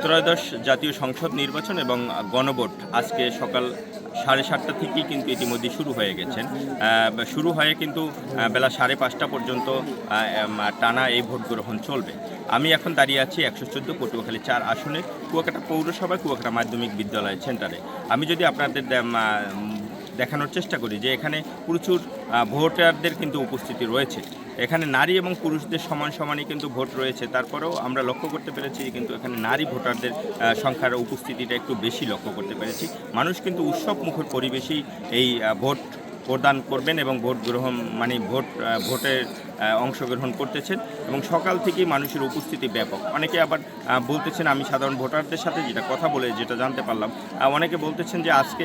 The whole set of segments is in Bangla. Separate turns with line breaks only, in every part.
ত্রয়োদশ জাতীয় সংসদ নির্বাচন এবং গণভোট আজকে সকাল 7:30 থেকেই কিন্তু ইতিমধ্যে শুরু হয়ে গেছেন। শুরু হয়ে কিন্তু বেলা 5:30 পর্যন্ত টানা এই ভোট গ্রহণ চলবে। আমি এখন দাঁড়িয়ে আছি 114 পটুয়াখালী 4 আসনে কুয়াকাটা পৌরসভায় কুয়াকাটা মাধ্যমিক বিদ্যালয় সেন্টারে। আমি যদি আপনাদের দেখানোর চেষ্টা করি যে এখানে প্রচুর ভোটারদের কিন্তু উপস্থিতি রয়েছে। এখানে নারী এবং পুরুষদের সমান সমানই কিন্তু ভোট রয়েছে। তারপরেও আমরা লক্ষ্য করতে পেরেছি কিন্তু এখানে নারী ভোটারদের সংখ্যার উপস্থিতিটা একটু বেশি লক্ষ্য করতে পেরেছি। মানুষ কিন্তু উৎসবমুখর পরিবেশেই এই ভোট প্রদান করবেন এবং ভোট গ্রহণ ভোটের অংশগ্রহণ করতেছেন এবং সকাল থেকেই মানুষের উপস্থিতি ব্যাপক। অনেকে আবার বলতেছেন, আমি সাধারণ ভোটারদের সাথে কথা বলে যেটা জানতে পারলাম, অনেকে বলতেছেন যে আজকে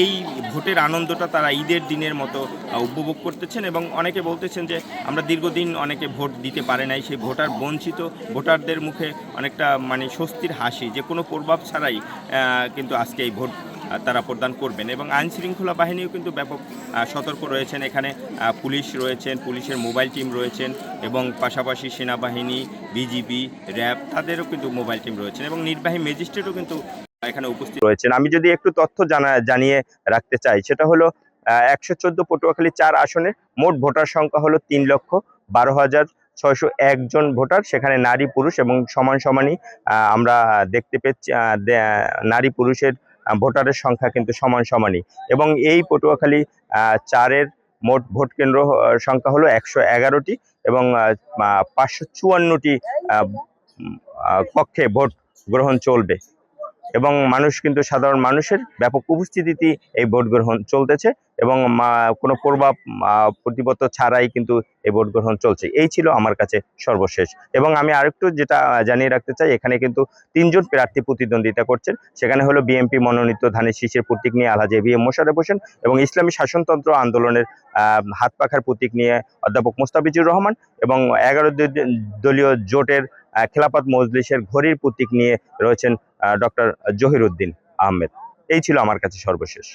এই ভোটের আনন্দটা তারা ঈদের দিনের মতো উপভোগ করতেছেন এবং অনেকে বলতেছেন যে আমরা দীর্ঘদিন অনেকে ভোট দিতে পারে নাই, সেই বঞ্চিত ভোটারদের মুখে অনেকটা স্বস্তির হাসি, যে কোনো প্রভাব ছাড়াই কিন্তু আজকে এই ভোট তারা প্রদান করবেন। এবং আইনশৃঙ্খলা বাহিনীও কিন্তু ব্যাপক সতর্ক রয়েছেন। এখানে পুলিশ রয়েছেন, পুলিশের মোবাইল টিম রয়েছেন এবং পাশাপাশি সেনাবাহিনী, বিজিবি, র্যাব তাদেরও কিন্তু মোবাইল টিম রয়েছেন এবং নির্বাহী ম্যাজিস্ট্রেটও কিন্তু এখানে উপস্থিত রয়েছেন। আমি যদি একটু তথ্য জানিয়ে রাখতে চাই, সেটা হলো 114 পটুয়াখালী 4 আসনে মোট ভোটার সংখ্যা হলো 3,12,601 জন ভোটার। সেখানে নারী পুরুষ এবং সমানই আমরা দেখতে পেয়েছি। নারী পুরুষের ভোটারের সংখ্যা কিন্তু সমানই এবং এই পটুয়াখালী 4-এর মোট ভোট কেন্দ্র সংখ্যা হলো 111টি এবং 554টি কক্ষে ভোট গ্রহণ চলবে এবং কিন্তু সাধারণ মানুষের ব্যাপক উপস্থিতিতে এই ভোট গ্রহণ চলতেছে এবং কোনো প্রতিপত্ত ছাড়াই কিন্তু এই ভোট গ্রহণ চলছে। এই ছিল আমার কাছে সর্বশেষ। এবং আমি আরেকটু যেটা জানিয়ে রাখতে চাই, এখানে কিন্তু 3 জন প্রার্থী প্রতিদ্বন্দ্বিতা করছেন। সেখানে হলো বিএনপি মনোনীত ধানের শীষের প্রতীক নিয়ে আলহাজ এবিএম মোশাররফ হোসেন এবং ইসলামী শাসনতন্ত্র আন্দোলনের হাত পাখার প্রতীক নিয়ে অধ্যাপক মোস্তাফিজুর রহমান এবং 11 দলীয় জোটের খেলাফত মজলিসের ঘড়ির প্রতীক নিয়ে রয়েছেন ডক্টর জহিরুদ্দিন আহমেদ। এই ছিল আমার কাছে সর্বশেষ।